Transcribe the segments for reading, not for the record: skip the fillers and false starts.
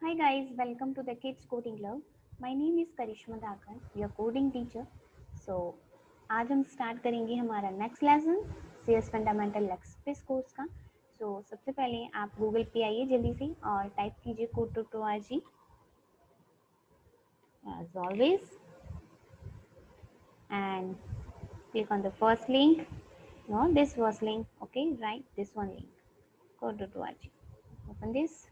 Hi guys, welcome to the Kids Coding Club. My name is Karishma Dhakan, your coding teacher. So आज हम start करेंगे हमारा next lesson CS fundamental express course का. सबसे पहले आप गूगल पे आइए जल्दी से और टाइप कीजिए code.org as always and click on the first link. No, this first link. Okay, right, this one link, code.org. Open this.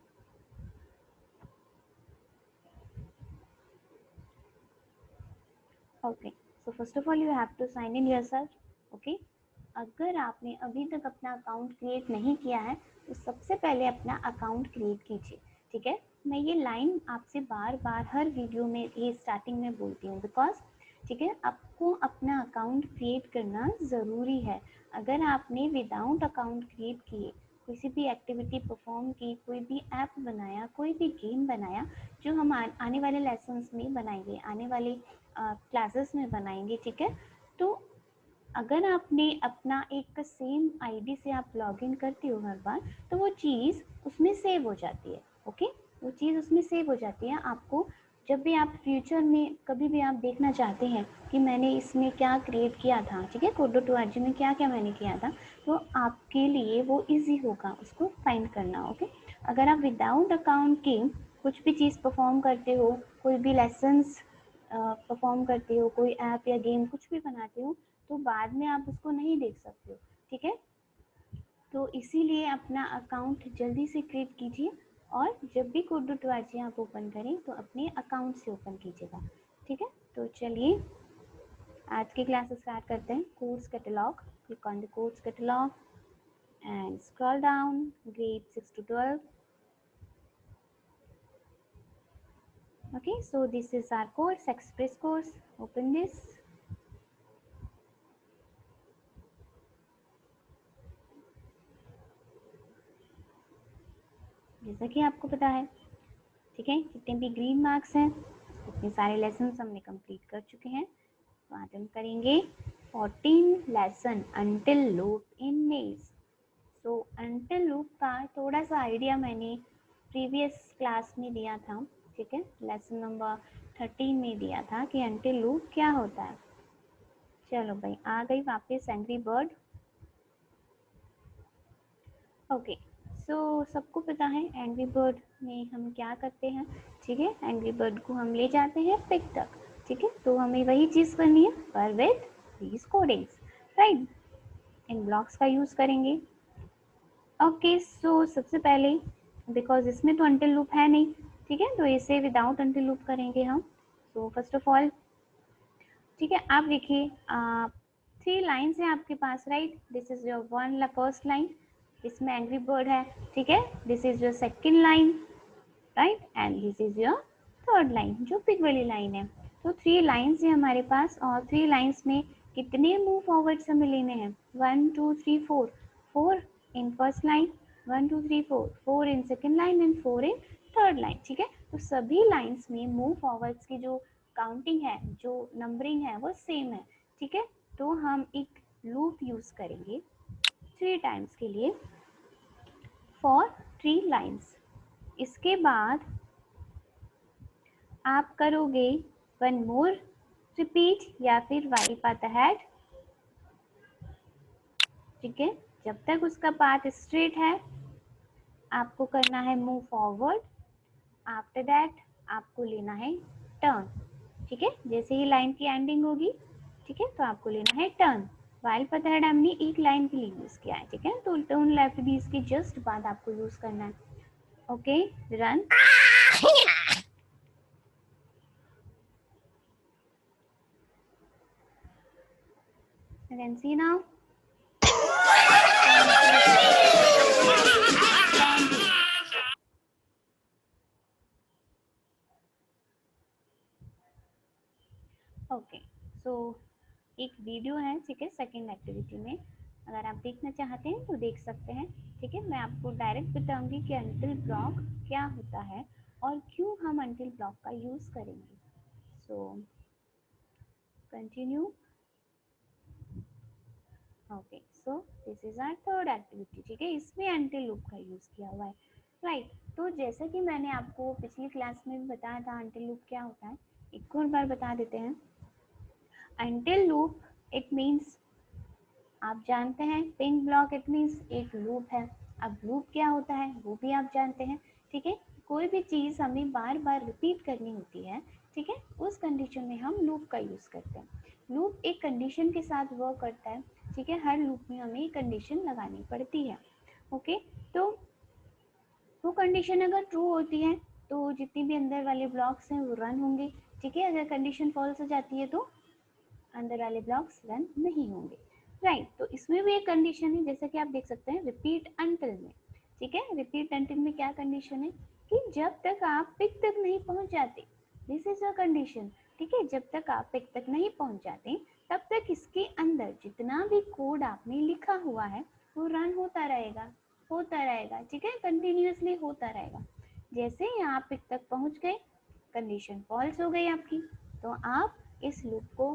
Okay, so first of all you have to sign in yourself. Okay, अगर आपने अभी तक अपना account create नहीं किया है तो सबसे पहले अपना अकाउंट क्रिएट कीजिए. ठीक है, मैं ये लाइन आपसे बार बार हर वीडियो में ये स्टार्टिंग में बोलती हूँ बिकॉज ठीक है आपको अपना अकाउंट क्रिएट करना ज़रूरी है. अगर आपने विदाउट अकाउंट क्रिएट किए किसी भी एक्टिविटी परफॉर्म की, कोई भी ऐप बनाया, कोई भी गेम बनाया जो हम आने वाले लेसन्स में बनाएंगे, आने वाले क्लासेस में बनाएंगे, ठीक है, तो अगर आपने अपना एक सेम आईडी से आप लॉगिन करते हो हर बार तो वो चीज़ उसमें सेव हो जाती है. ओके, वो चीज़ उसमें सेव हो जाती है. आपको जब भी आप फ्यूचर में कभी भी आप देखना चाहते हैं कि मैंने इसमें क्या क्रिएट किया था, ठीक है, code.org में क्या क्या मैंने किया था, तो आपके लिए वो इजी होगा उसको फाइंड करना. ओके, अगर आप विदाउट अकाउंट के कुछ भी चीज़ परफॉर्म करते हो, कोई भी लेसन्स परफॉर्म करते हो, कोई ऐप या गेम कुछ भी बनाते हो, तो बाद में आप उसको नहीं देख सकते हो. ठीक है, तो इसीलिए अपना अकाउंट जल्दी से क्रिएट कीजिए और जब भी code.org आप ओपन करें तो अपने अकाउंट से ओपन कीजिएगा. ठीक है, तो चलिए आज की क्लास स्टार्ट करते हैं. Course catalogue, click on the course catalogue and scroll down, grade 6 to 12. Okay, so this is our course, express course. Open this. जैसा कि आपको पता है, ठीक है, जितने भी ग्रीन मार्क्स हैं इतने सारे लेसन हमने कंप्लीट कर चुके हैं. तो आज हम करेंगे 14 लेसन अंटिल लूप इन मेज. सो अंटिल लूप का थोड़ा सा आइडिया मैंने प्रीवियस क्लास में दिया था. ठीक है, लेसन नंबर 13 में दिया था कि अंटिल लूप क्या होता है. चलो भाई, आ गई वापस एंग्री बर्ड. ओके, सो सबको पता है एंग्री बर्ड में हम क्या करते हैं. ठीक है, एंग्री बर्ड को हम ले जाते हैं पिक तक. ठीक है, तो हमें वही चीज़ करनी है पर with these codings, right. In blocks का यूज़ करेंगे. ओके, सो सबसे पहले बिकॉज इसमें तो अंटिल लूप है नहीं, ठीक है, तो इसे विदाउट अंटिल लूप करेंगे हम. सो फर्स्ट ऑफ ऑल, ठीक है, आप देखिए 3 लाइन्स हैं आपके पास, right. This is your one first line, इसमें एंग्री बर्ड है. ठीक है, this is your second line, right, and this is your third line जो पिक वाली लाइन है. तो 3 लाइन्स है हमारे पास और 3 लाइन्स में कितने मूव फॉरवर्ड्स हमें लेने हैं. 1 2 3 4. 4 in first line, 1 2 3 4, 4 in second line and 4 in third line. ठीक है, तो सभी लाइन्स में मूव फॉरवर्ड्स की जो काउंटिंग है, जो नंबरिंग है, वो सेम है. ठीक है, तो हम एक लूप यूज करेंगे 3 टाइम्स के लिए फॉर 3 लाइन्स. इसके बाद आप करोगे वन मोर रिपीट या फिर वाइल पाथ अहेड. ठीक है, जब तक उसका पाथ स्ट्रेट है आपको करना है मूव फॉरवर्ड. आफ्टर दैट आपको लेना है टर्न. ठीक है, जैसे ही लाइन की एंडिंग होगी, ठीक है, तो आपको लेना है टर्न. वाइल पाथ अहेड हमने एक लाइन के लिए यूज किया है. ठीक है, तो टर्न लेफ्ट भी इसके जस्ट बाद आपको यूज करना है. Okay, run. You can see now. Okay, so एक वीडियो है, ठीक है, सेकेंड एक्टिविटी में. अगर आप देखना चाहते हैं तो देख सकते हैं. ठीक है, मैं आपको डायरेक्ट बताऊंगी कि अंटिल ब्लॉक क्या होता है और क्यों हम अंटिल ब्लॉक का यूज़ करेंगे. So continue. Okay, so this is our third activity. ठीक है, इसमें अंटिल लूप का यूज़ किया हुआ है, राइट. तो जैसा कि मैंने आपको पिछली क्लास में भी बताया था अंटिल लूप क्या होता है, एक और बार बता देते हैं। अंटिल लूप इट मीन्स, आप जानते हैं पिंक ब्लॉक इट मीन्स एक लूप है। अब लूप क्या होता है वो भी आप जानते हैं, ठीक है। कोई भी चीज़ हमें बार बार रिपीट करनी होती है, ठीक है, उस कंडीशन में हम लूप का यूज़ करते हैं। लूप एक कंडीशन के साथ वर्क करता है, ठीक है, हर लूप में हमें एक कंडीशन लगानी पड़ती है। ओके, तो वो कंडीशन अगर ट्रू होती है तो जितनी भी अंदर वाले ब्लॉक्स हैं वो रन होंगे, ठीक है। अगर कंडीशन फॉल्स हो जाती है तो अंदर वाले ब्लॉक्स रन नहीं होंगे, राइट। तो इसमें भी एक कंडीशन है, जैसा कि आप देख सकते हैं रिपीट अंटिल में, ठीक है। रिपीट अंटिल में क्या कंडीशन है कि जब तक आप पिक तक नहीं पहुंच जाते, दिस इज अ कंडीशन, ठीक है। जब तक आप पिक तक नहीं पहुंच जाते तब तक इसके अंदर जितना भी कोड आपने लिखा हुआ है वो रन होता रहेगा, होता रहेगा, ठीक है, कंटिन्यूअसली होता रहेगा। जैसे ही आप पिक तक पहुंच गए, कंडीशन फॉल्स हो गई आपकी, तो आप इस लूप को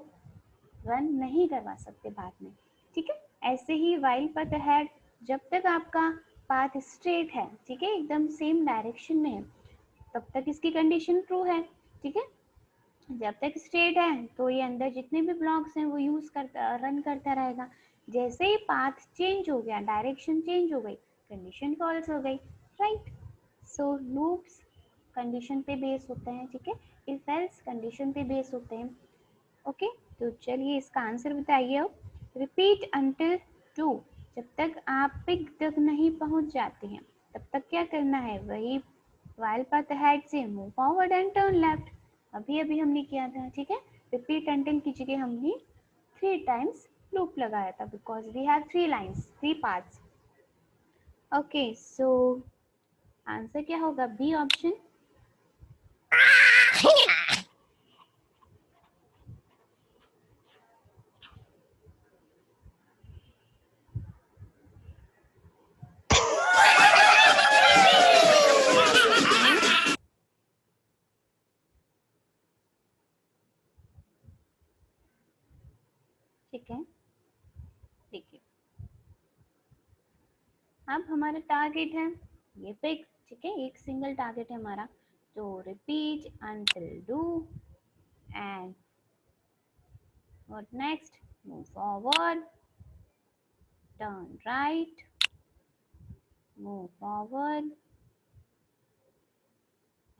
रन नहीं करवा सकते बाद में, ठीक है। ऐसे ही वाइल पाथ अहेड, जब तक आपका पाथ स्ट्रेट है, ठीक है, एकदम सेम डायरेक्शन में है, तब तक इसकी कंडीशन ट्रू है, ठीक है। जब तक स्ट्रेट है तो ये अंदर जितने भी ब्लॉक्स हैं वो यूज करता रन करता रहेगा। जैसे ही पाथ चेंज हो गया, डायरेक्शन चेंज हो गई, कंडीशन फॉल्स हो गई, राइट। सो लूप्स कंडीशन पे बेस होते हैं, ठीक है, इफ एल्स कंडीशन पे बेस होते हैं। ओके, तो चलिए इसका आंसर बताइए अब। रिपीट अंटिल टू, जब तक आप पिक तक नहीं पहुंच जाते हैं तब तक क्या करना है, वही वाइल पाथ अहेड से move forward and turn left, अभी अभी हमने किया था, ठीक है। रिपीट अंटिल की जगह हमने 3 टाइम्स लूप लगाया था because we have 3 lines, 3 parts. Okay, so answer क्या होगा, बी ऑप्शन। ठीक है, देखिए अब हमारा टारगेट है ये पिक, ठीक है, एक सिंगल टारगेट है हमारा। तो repeat until do and what next, move forward, turn right, move forward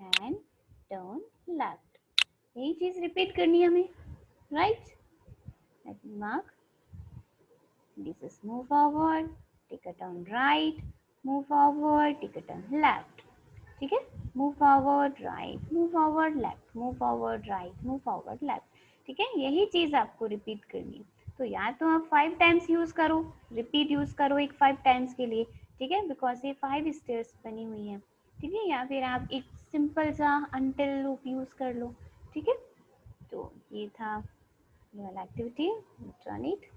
and turn left, यही चीज रिपीट करनी है हमें, right. Let me mark, this is move forward, take a turn right, move forward, take a turn left, ठीक है। Move forward right, move forward left, move forward right, move forward left, ठीक है, यही चीज आपको रिपीट करनी है। तो या तो आप 5 टाइम्स यूज करो, रिपीट यूज करो एक 5 टाइम्स के लिए, ठीक है, बिकॉज ये 5 स्टेयर्स बनी हुई है, ठीक है। या फिर आप एक सिंपल सा अंटिल लूप यूज कर लो, ठीक है। तो ये था ये वाला activity, run it.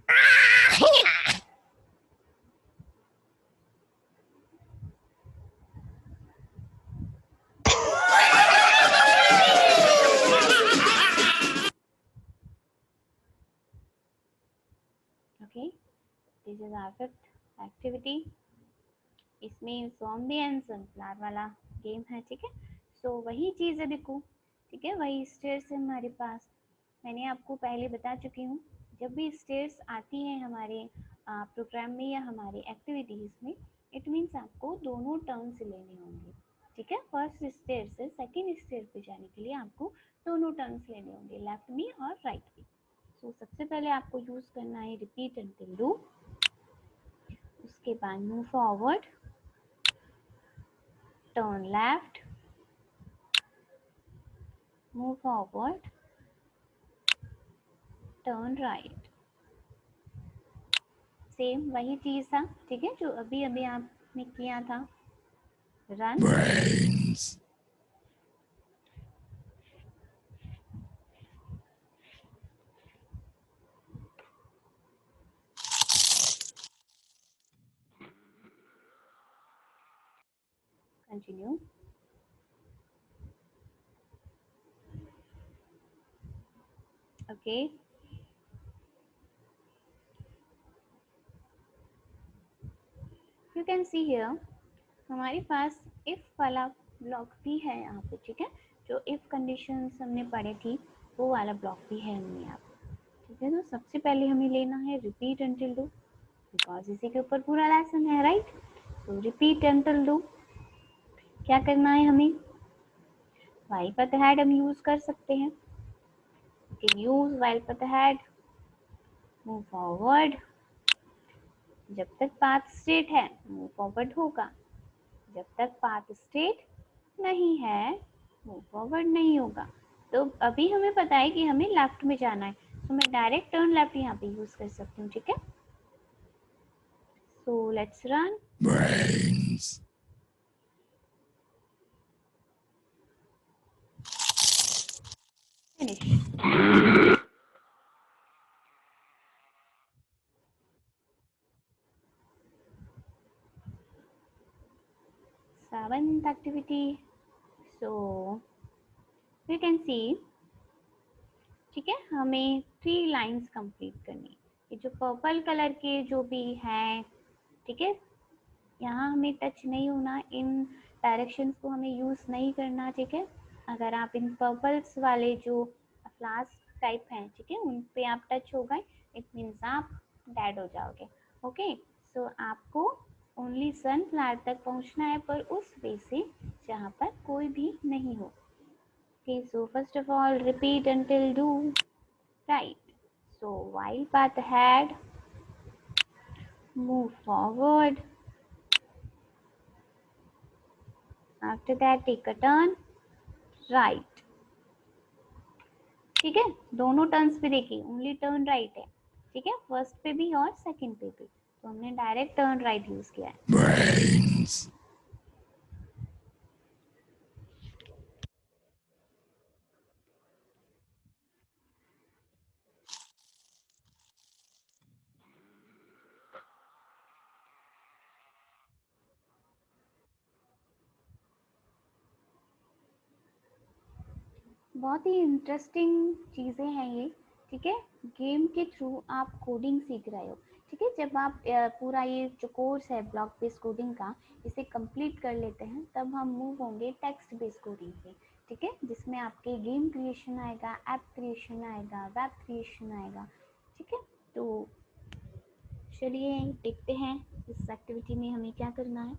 Okay, this is our fifth activity. इसमें ज़ॉम्बी एंड सनफ्लावर वाला गेम है, ठीक है। सो वही चीज़ है देखो, ठीक है, वही स्टेयर्स है हमारे पास। मैंने आपको पहले बता चुकी हूँ, जब भी स्टेयर्स आती हैं हमारे प्रोग्राम में या हमारे एक्टिविटीज़ में, इट मीन्स आपको दोनों टर्न्स लेने होंगे, ठीक है। फर्स्ट स्टेयर से सेकेंड स्टेयर पे जाने के लिए आपको दोनों टर्न्स लेने होंगे, लेफ्ट में और राइट में। सो सबसे पहले आपको यूज़ करना है रिपीट अंटिल डू, उसके बाद move forward, turn left, move forward, turn right, same वही चीज था, ठीक है, जो अभी अभी आपने किया था, run brains, continue. Okay, you can see here हमारे पास इफ वाला ब्लॉक भी है यहाँ पे, ठीक है, जो इफ कंडीशंस हमने पढ़ी थी वो वाला ब्लॉक भी है हमने यहाँ पे, ठीक है। तो सबसे पहले हमें लेना है रिपीट अंटिल डू, बिकॉज इसी के ऊपर पूरा लेसन है, right. So repeat until do क्या करना है हमें, while path ahead हम यूज कर सकते हैं, can use while path ahead, move forward, जब तक पाथ स्ट्रेट है मूव फॉरवर्ड होगा, जब तक पाथ स्ट्रेट नहीं है मूव फॉरवर्ड नहीं होगा। तो अभी हमें पता है कि हमें लेफ्ट में जाना है, तो मैं डायरेक्ट टर्न लेफ्ट यहाँ पे यूज कर सकती हूँ, ठीक है। So let's run. Finish. Seventh activity, so you can see, ठीक है, हमें 3 लाइंस कंप्लीट करनी। ये जो पर्पल कलर के जो भी हैं, ठीक है, यहाँ हमें टच नहीं होना, इन डायरेक्शंस को हमें यूज नहीं करना, ठीक है। अगर आप इन पर्पल्स वाले जो फ्लास्क टाइप हैं, ठीक है, उन पे आप टच हो गए, इट मीन्स आप डेड हो जाओगे। ओके, सो आपको ओनली सनफ्लावर तक पहुँचना है, पर उस वे से जहाँ पर कोई भी नहीं हो। Okay, so first of all, repeat until do right. So while path ahead, move forward. After that, take a turn right. ठीक है, दोनों टर्न्स पे देखिए ओनली टर्न राइट है, ठीक है, फर्स्ट पे भी और सेकंड पे भी, तो हमने डायरेक्ट टर्न राइट यूज किया है। बहुत ही इंटरेस्टिंग चीज़ें हैं ये, ठीक है। गेम के थ्रू आप कोडिंग सीख रहे हो, ठीक है। जब आप पूरा ये जो कोर्स है ब्लॉक बेस्ड कोडिंग का, इसे कंप्लीट कर लेते हैं, तब हम मूव होंगे टेक्स्ट बेस्ड कोडिंग पे, ठीक है, जिसमें आपके गेम क्रिएशन आएगा, ऐप क्रिएशन आएगा, वेब क्रिएशन आएगा, ठीक है। तो चलिए देखते हैं इस एक्टिविटी में हमें क्या करना है।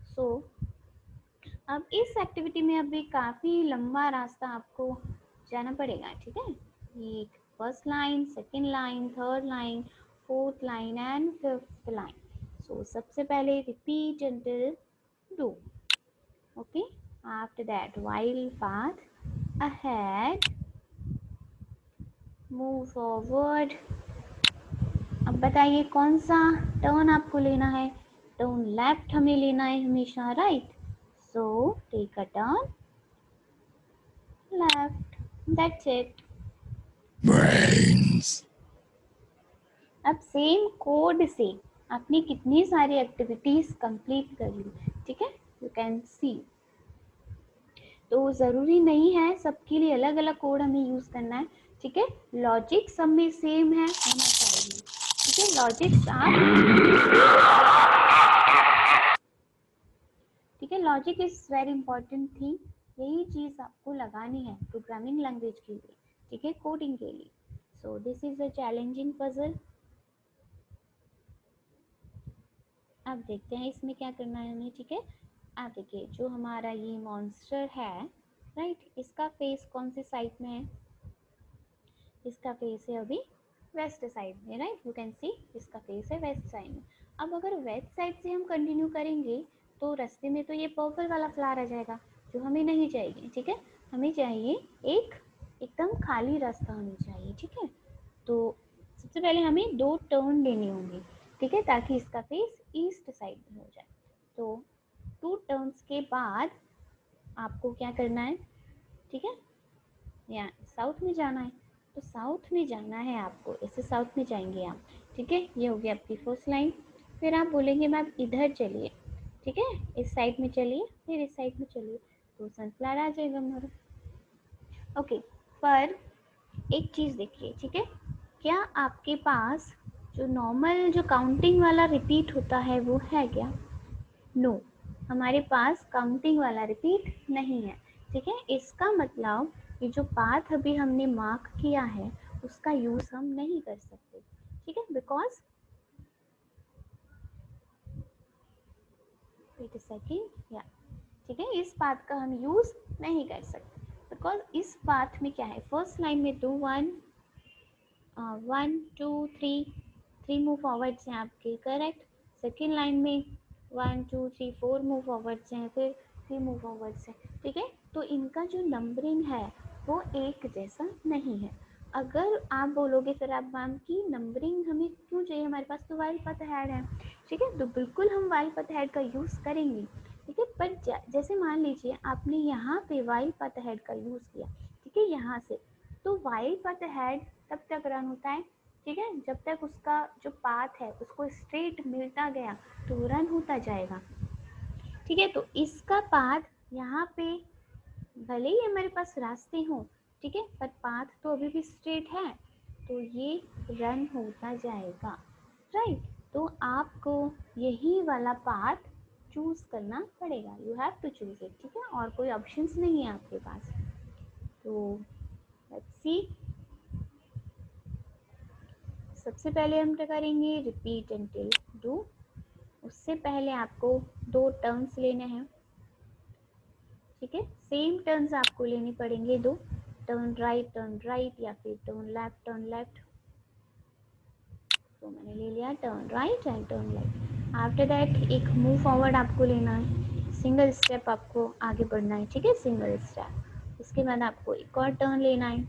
सो अब इस एक्टिविटी में अभी काफ़ी लंबा रास्ता आपको जाना पड़ेगा, ठीक है। ये first line, second line, third line, fourth line and fifth line. So सबसे पहले repeat until do, okay. After that while path ahead, move forward. अब बताइए कौन सा टर्न आपको लेना है, टर्न लेफ्ट हमें लेना है हमेशा, right. So take a turn left, that's it. Brains. अब सेम कोड से आपने कितनी सारी एक्टिविटीज कंप्लीट कर ली, ठीक है, यू कैन सी। तो ज़रूरी नहीं है सबके लिए अलग अलग कोड हमें यूज़ करना है, ठीक है। लॉजिक सब में सेम है होना चाहिए, ठीक है। लॉजिक आप, ठीक है, लॉजिक इज वेरी इंपॉर्टेंट थी, यही चीज़ आपको लगानी है प्रोग्रामिंग लैंग्वेज के लिए, ठीक है, कोडिंग के लिए। सो this is a challenging puzzle. अब देखते हैं इसमें क्या करना है हमें, ठीक है। आप देखिए जो हमारा ये मॉन्स्टर है, राइट, इसका फेस कौन सी साइड में है, इसका फेस है अभी वेस्ट साइड में, राइट, यू कैन सी इसका फेस है वेस्ट साइड में। अब अगर वेस्ट साइड से हम कंटिन्यू करेंगे तो रास्ते में तो ये पर्पल वाला फ्लावर आ जाएगा, जो हमें नहीं चाहिए, ठीक है। हमें चाहिए एक एकदम खाली रास्ता हमें चाहिए, ठीक है। तो सबसे पहले हमें 2 टर्न लेने होंगे, ठीक है, ताकि इसका फेस ईस्ट साइड में हो जाए। तो 2 टर्न्स के बाद आपको क्या करना है, ठीक है, यहाँ साउथ में जाना है, तो साउथ में जाना है आपको, ऐसे साउथ में जाएंगे आप, ठीक है। ये हो गया आपकी फर्स्ट लाइन। फिर आप बोलेंगे मैम इधर चलिए, ठीक है, इस साइड में चलिए, फिर इस साइड में चलिए, तो सनफ्लावर आ जाएगा हमारा। ओके, पर एक चीज़ देखिए, ठीक है, क्या आपके पास जो नॉर्मल जो काउंटिंग वाला रिपीट होता है वो है क्या? नो, हमारे पास काउंटिंग वाला रिपीट नहीं है, ठीक है। इसका मतलब ये जो पाथ अभी हमने मार्क किया है उसका यूज हम नहीं कर सकते, ठीक है, बिकॉज वेट अ सेकेंड, या ठीक है, इस पाथ का हम यूज नहीं कर सकते बिकॉज इस पाथ में क्या है, फर्स्ट लाइन में तो 1 2 3 मूव फॉरवर्ड्स हैं आपके, करेक्ट। सेकेंड लाइन में 1 2 3 4 मूव फॉरवर्ड्स हैं, फिर 3 मूव फॉरवर्ड्स हैं, ठीक है। तो इनका जो नंबरिंग है वो एक जैसा नहीं है। अगर आप बोलोगे फिर आप मैम की नंबरिंग हमें क्यों चाहिए, हमारे पास तो वाइल पाथ हेड है, ठीक है, तो बिल्कुल हम वाइल पाथ हेड का यूज़ करेंगे, ठीक है। पर जैसे मान लीजिए आपने यहाँ पे वाइल पाथ हेड का यूज़ किया, ठीक है, यहाँ से, तो वाइल पाथ हेड तब तक रन होता है, ठीक है, जब तक उसका जो पाथ है उसको स्ट्रेट मिलता गया तो रन होता जाएगा, ठीक है। तो इसका पाथ यहाँ पे भले ही हमारे पास रास्ते हों, ठीक है, पर पाथ तो अभी भी स्ट्रेट है, तो ये रन होता जाएगा, राइट। तो आपको यही वाला पाथ चूज करना पड़ेगा, you have to choose it, ठीक है, और कोई ऑप्शंस नहीं है आपके पास। तो लेट्स सी, सबसे पहले हम क्या करेंगे, रिपीट एंटिल डू। उससे पहले आपको 2 टर्न्स लेने हैं, ठीक है, सेम टर्न्स आपको लेने पड़ेंगे 2, टर्न राइट या फिर टर्न लेफ्ट। तो मैंने ले लिया turn right and turn left. After that एक मूव फॉरवर्ड आपको लेना है, सिंगल स्टेप आपको आगे बढ़ना है, ठीक है, सिंगल स्टेप। उसके बाद आपको एक और टर्न लेना है,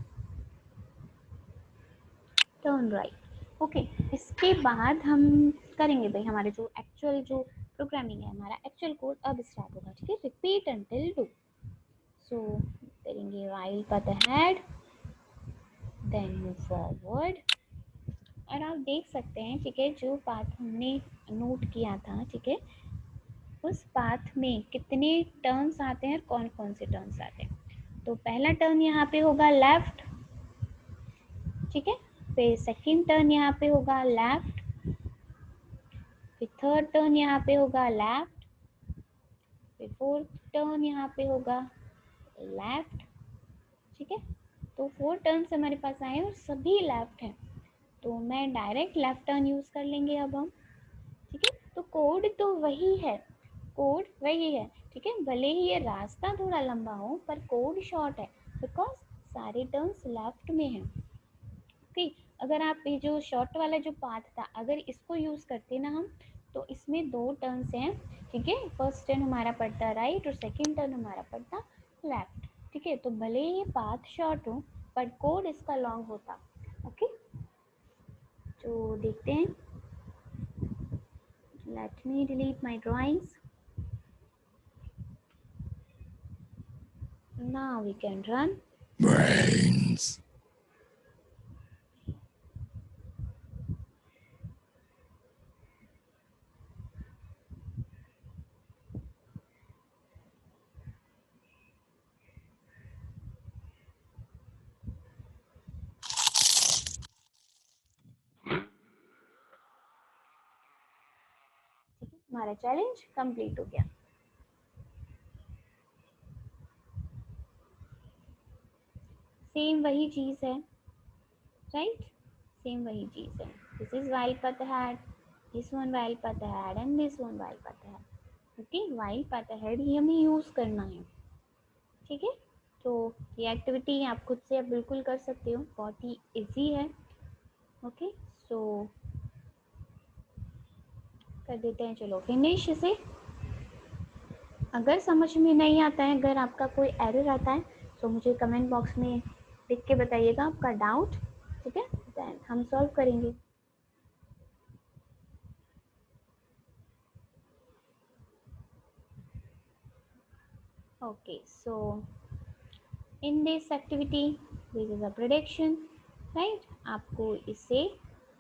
टर्न राइट, ओके। इसके बाद हम करेंगे भाई, हमारे जो एक्चुअल जो प्रोग्रामिंग है, हमारा एक्चुअल कोड अब स्टार्ट होगा, ठीक है, रिपीट अंटिल डू। सो करेंगे while path ahead, then move forward, और आप देख सकते हैं, ठीक है, जो पाथ हमने नोट किया था, ठीक है, उस पाथ में कितने टर्न्स आते हैं, कौन कौन से टर्न्स आते हैं। तो पहला टर्न यहाँ पे होगा लेफ्ट, ठीक है, फिर सेकंड टर्न यहाँ पे होगा लेफ्ट, फिर थर्ड टर्न यहाँ पे होगा लेफ्ट, फिर फोर्थ टर्न यहाँ पे होगा लेफ्ट, ठीक है। तो 4 टर्न्स हमारे पास आए और सभी लेफ्ट हैं, तो मैं डायरेक्ट लेफ्ट टर्न यूज कर लेंगे अब हम, ठीक है। तो कोड तो वही है, कोड वही है, ठीक है, भले ही ये रास्ता थोड़ा लंबा हो पर कोड शॉर्ट है, बिकॉज सारे टर्न्स लेफ्ट में हैं, ओके। अगर आप ये जो शॉर्ट वाला जो पाथ था अगर इसको यूज करते ना हम, तो इसमें 2 टर्न्स हैं, ठीक है, फर्स्ट टर्न हमारा पड़ता राइट और सेकेंड टर्न हमारा पड़ता लेफ्ट, ठीक है। तो भले ही ये पाथ शॉर्ट हो पर कोड इसका लॉन्ग होता, ओके। तो देखते हैं, let me delete my drawings, now we can run brains. ठीक है, हमारा चैलेंज कंप्लीट हो गया। सेम वही चीज है, राइट, सेम वही चीज है, this is while path ahead, this one while path ahead and this one while path ahead, okay, while path ahead ही हमें यूज करना है, ठीक है। तो ये एक्टिविटी आप खुद से आप बिल्कुल कर सकते हो, बहुत ही इजी है, ओके। सो कर देते हैं, चलो फिनिश इसे। अगर समझ में नहीं आता है, अगर आपका कोई एरर आता है तो मुझे कमेंट बॉक्स में लिख के बताइएगा आपका डाउट, ठीक है, देन हम सॉल्व करेंगे। Okay, so in this activity this is a prediction, right. आपको इसे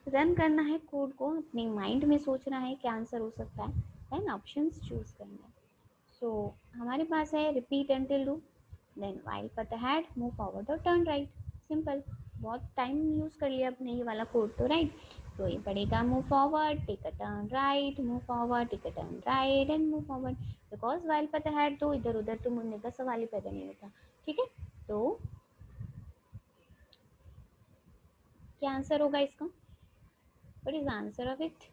रन करना है, कोड को अपने माइंड में सोचना है क्या आंसर हो सकता है, देन ऑप्शंस चूज करना है। सो हमारे पास है repeat until do, then while path ahead, move forward और टर्न राइट, सिंपल। बहुत टाइम यूज कर लिया अपने ये वाला कोड तो, राइट। तो ये पढ़ेगा move forward, take a turn right, move forward, take a turn right and move forward, because while पता है तो इधर उधर तो मुड़ने का सवाल ही पैदा नहीं होता। ठीक है, तो क्या आंसर होगा इसका? What is answer of it?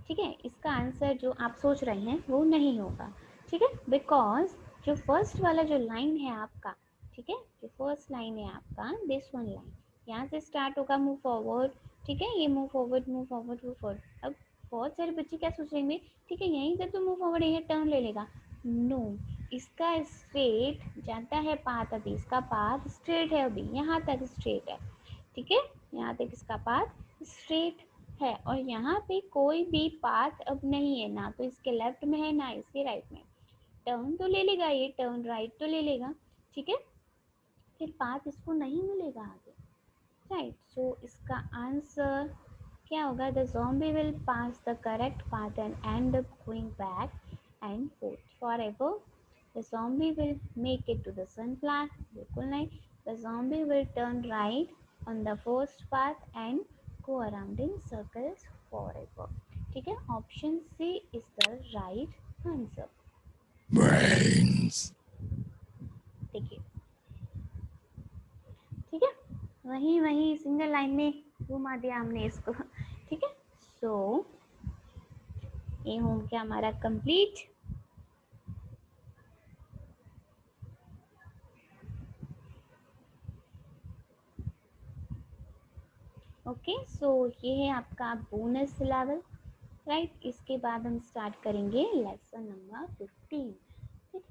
ठीक है, इसका आंसर जो आप सोच रहे हैं वो नहीं होगा। ठीक है, बिकॉज जो फर्स्ट वाला जो लाइन है आपका, ठीक है, जो फर्स्ट लाइन है आपका, दिस वन लाइन, यहाँ से स्टार्ट होगा मूव फॉरवर्ड। ठीक है, ये move forward move forward move forward. अब बहुत सारे बच्चे क्या सोचेंगे, ठीक है यहीं से तो मूव फॉरवर्ड है, टर्न ले लेगा। नो, इसका स्ट्रेट जाता है पाथ, अभी इसका पाथ स्ट्रेट है, अभी यहाँ तक स्ट्रेट है। ठीक है, यहाँ तक इसका पाथ स्ट्रेट है और यहाँ पे कोई भी पाथ अब नहीं है, ना तो इसके लेफ्ट में है ना इसके राइट में। टर्न तो ले लेगा, ये टर्न राइट तो ले लेगा। ठीक है, फिर पाथ इसको नहीं मिलेगा आगे, राइट। सो इसका आंसर क्या होगा? The zombie will pass the correct path and end up going back and forth forever. The zombie will make it to the sunflower, बिल्कुल नहीं। The zombie will turn right on the first path and go around in circles forever. ठीक है, option C is the right answer. brains, देखिए, ठीक है, वही वही single line में घुमा दिया हमने इसको। ठीक है, सो ये हो गया हमारा कंप्लीट। ओके, सो ये है आपका बोनस लेवल, राइट। इसके बाद हम स्टार्ट करेंगे लेसन नंबर 15। ठीक,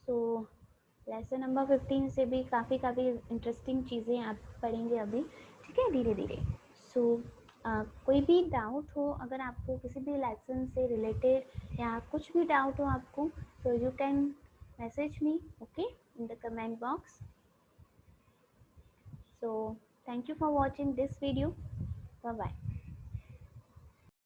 सो लेसन नंबर 15 से भी काफ़ी इंटरेस्टिंग चीज़ें आप पढ़ेंगे अभी। ठीक है, धीरे धीरे। सो कोई भी डाउट हो, अगर आपको किसी भी लेसन से रिलेटेड या कुछ भी डाउट हो आपको, तो you can message me, okay, in the comment box. So thank you for watching this video, bye bye.